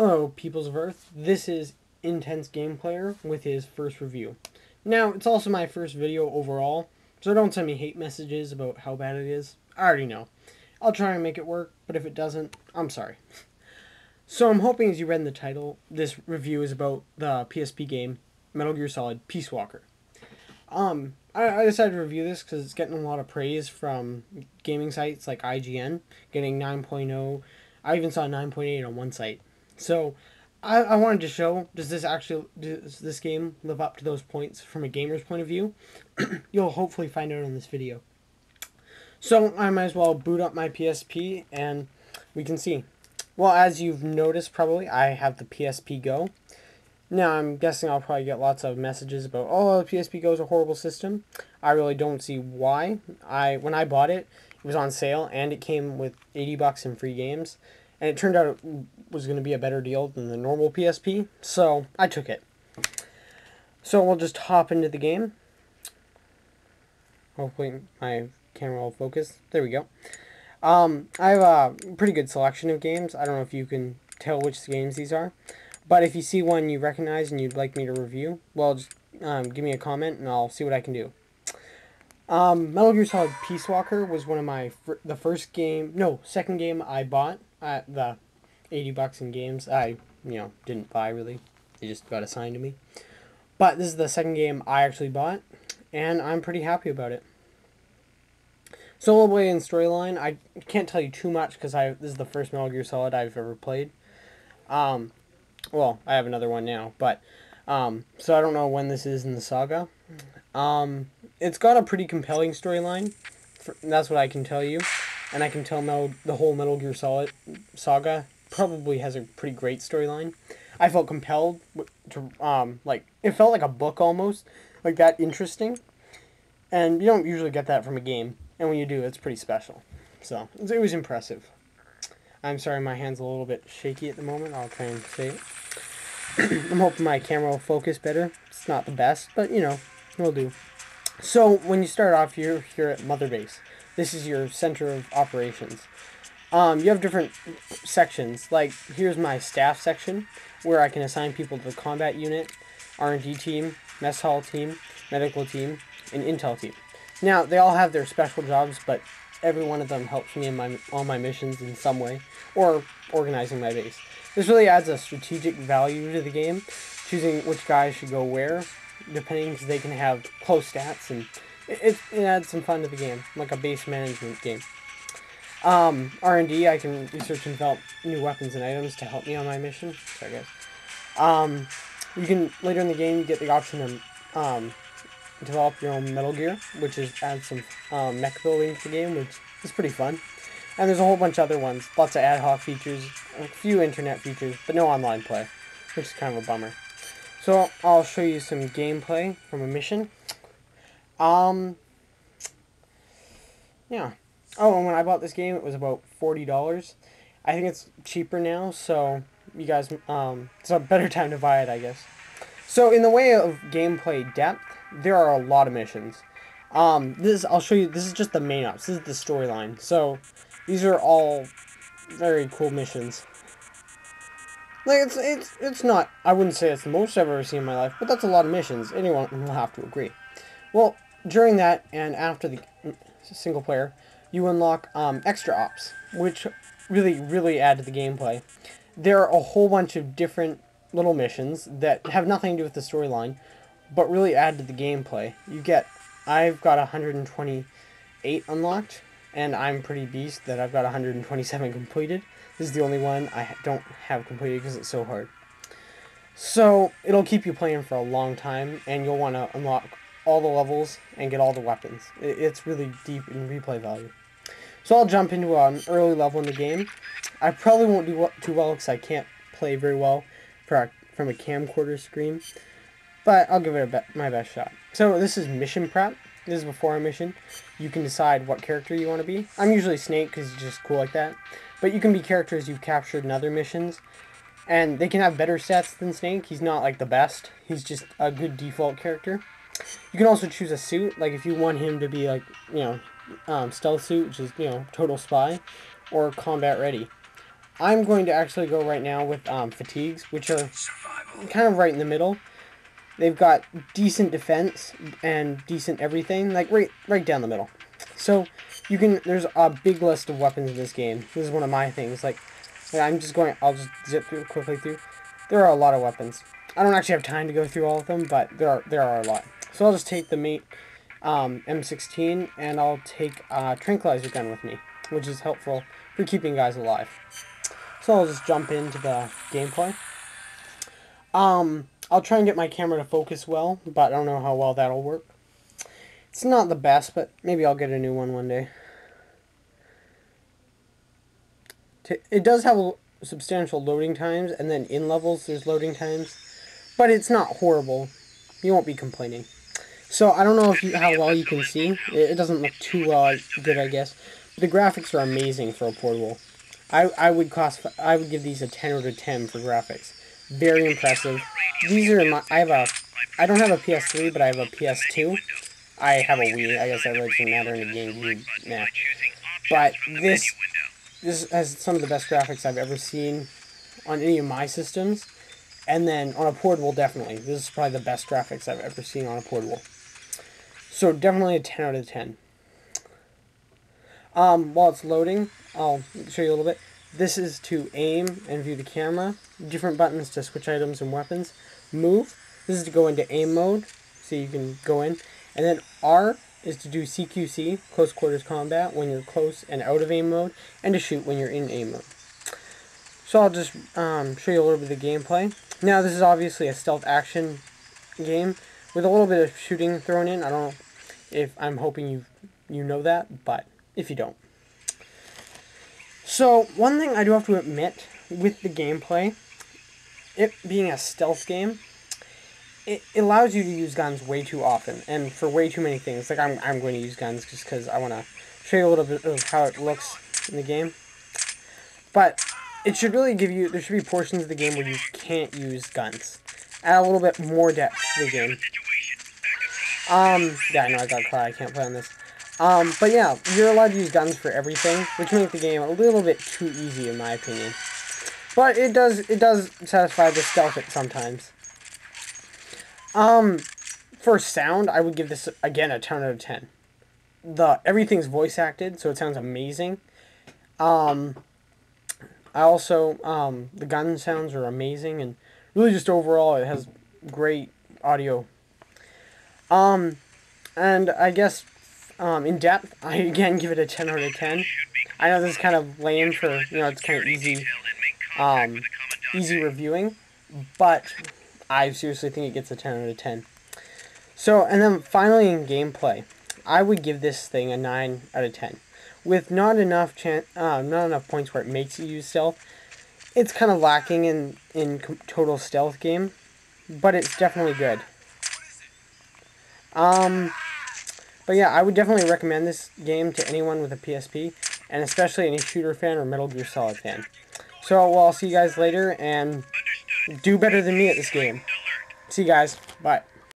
Hello, Peoples of Earth. This is Intense Game Player with his first review. Now, it's also my first video overall, so don't send me hate messages about how bad it is. I already know. I'll try and make it work, but if it doesn't, I'm sorry. So I'm hoping as you read in the title, this review is about the PSP game Metal Gear Solid PeaceWalker. I decided to review this because it's getting a lot of praise from gaming sites like IGN, getting 9.0. I even saw 9.8 on one site. So I wanted to show, does this game live up to those points from a gamer's point of view? You'll hopefully find out in this video. So I might as well boot up my PSP and we can see. Well, as you've noticed probably, I have the PSP Go. Now I'm guessing I'll probably get lots of messages about, oh, the PSP Go is a horrible system. I really don't see why. When I bought it, it was on sale and it came with $80 in free games. And it turned out it was going to be a better deal than the normal PSP, so I took it. So we'll just hop into the game. Hopefully my camera will focus. There we go. I have a pretty good selection of games. I don't know if you can tell which games these are. But if you see one you recognize and you'd like me to review, well, just give me a comment and I'll see what I can do. Metal Gear Solid PeaceWalker was one of my second game I bought at the $80 in games. I didn't buy really; they just got assigned to me. But this is the second game I actually bought, and I'm pretty happy about it. So a little bit in storyline, I can't tell you too much because this is the first Metal Gear Solid I've ever played. Well, I have another one now, but so I don't know when this is in the saga. It's got a pretty compelling storyline. That's what I can tell you. And I can tell the whole Metal Gear Solid saga probably has a pretty great storyline. I felt compelled to, it felt like a book almost. Like that interesting. And you don't usually get that from a game. And when you do, it's pretty special. So, it was impressive. I'm sorry my hand's a little bit shaky at the moment. I'll try and say it. I'm hoping my camera will focus better. It's not the best, but, it'll do. So, when you start off, you're here at Mother Base. This is your center of operations. You have different sections. Like, here's my staff section, where I can assign people to the combat unit, R&D team, mess hall team, medical team, and intel team. Now, they all have their special jobs, but every one of them helps me in all my missions in some way, or organizing my base. This really adds a strategic value to the game, choosing which guys should go where, depending, because they can have close stats, and it adds some fun to the game, like a base management game. R&D, I can research and develop new weapons and items to help me on my mission. Sorry, guys. You can, later in the game, you get the option to develop your own Metal Gear, which adds some mech building to the game, which is pretty fun. And there's a whole bunch of other ones. Lots of ad hoc features, a few internet features, but no online play, which is kind of a bummer. So I'll show you some gameplay from a mission. Yeah. Oh, and when I bought this game, it was about $40. I think it's cheaper now, so you guys, it's a better time to buy it, I guess. So in the way of gameplay depth, there are a lot of missions. I'll show you, this is just the main ops. This is the storyline. So these are all very cool missions. Like, it's not, I wouldn't say it's the most I've ever seen in my life, but that's a lot of missions. Anyone will have to agree. Well, during that and after the single player, you unlock extra ops, which really add to the gameplay. There are a whole bunch of different little missions that have nothing to do with the storyline, but really add to the gameplay. I've got 128 unlocked, and I'm pretty beast that I've got 127 completed. This is the only one I don't have completed because it's so hard. So, it'll keep you playing for a long time, and you'll want to unlock all the levels and get all the weapons. It's really deep in replay value. So I'll jump into an early level in the game. I probably won't do too well because I can't play very well from a camcorder screen, but I'll give it my best shot. So this is mission prep. This is before a mission. You can decide what character you want to be. I'm usually Snake because he's just cool like that, but you can be characters you've captured in other missions, and they can have better stats than Snake. He's not like the best. He's just a good default character. You can also choose a suit, like if you want him to be like, stealth suit, which is, total spy, or combat ready. I'm going to actually go right now with fatigues, which are kind of right in the middle. They've got decent defense and decent everything, like right down the middle. So there's a big list of weapons in this game. This is one of my things. I'll just zip quickly through. There are a lot of weapons. I don't actually have time to go through all of them, but there are a lot. So I'll just take the mate M16, and I'll take a tranquilizer gun with me, which is helpful for keeping guys alive. So I'll just jump into the gameplay. I'll try and get my camera to focus well, but I don't know how well that'll work. It's not the best, but maybe I'll get a new one day. It does have substantial loading times, and then in levels there's loading times, but it's not horrible. You won't be complaining. So I don't know how well you can see. It doesn't look too good, I guess. But the graphics are amazing for a portable. I would give these a 10 out of 10 for graphics. Very impressive. These are I don't have a PS3, but I have a PS2. I have a Wii. I guess that really doesn't matter in the game. Nah. But this has some of the best graphics I've ever seen on any of my systems. And then on a portable, definitely. This is probably the best graphics I've ever seen on a portable. So definitely a 10 out of 10. While it's loading, I'll show you a little bit. This is to aim and view the camera. Different buttons to switch items and weapons. Move. This is to go into aim mode, so you can go in. And then R is to do CQC, close quarters combat, when you're close and out of aim mode, and to shoot when you're in aim mode. So I'll just show you a little bit of the gameplay. Now this is obviously a stealth action game with a little bit of shooting thrown in. I don't know if I'm hoping you know that, but if you don't. So one thing I do have to admit with the gameplay, it being a stealth game, it allows you to use guns way too often and for way too many things. Like I'm going to use guns just because I want to show you a little bit of how it looks in the game. But it should really there should be portions of the game where you can't use guns. Add a little bit more depth to the game. Yeah, I know I got caught. I can't play on this. But yeah, you're allowed to use guns for everything, which makes the game a little bit too easy in my opinion. But it does satisfy the stealth sometimes. For sound, I would give this again a 10 out of 10. Everything's voice acted, so it sounds amazing. I also the gun sounds are amazing, and really just overall it has great audio. And I guess in depth, I again give it a 10 out of 10. I know this is kind of lame for, it's kind of easy reviewing, but I seriously think it gets a 10 out of 10. So, and then finally in gameplay, I would give this thing a 9 out of 10. With not enough points where it makes you use stealth, it's kind of lacking in total stealth game, but it's definitely good. But yeah, I would definitely recommend this game to anyone with a PSP, and especially any shooter fan or Metal Gear Solid fan. So, well, I'll see you guys later, and do better than me at this game. See you guys. Bye.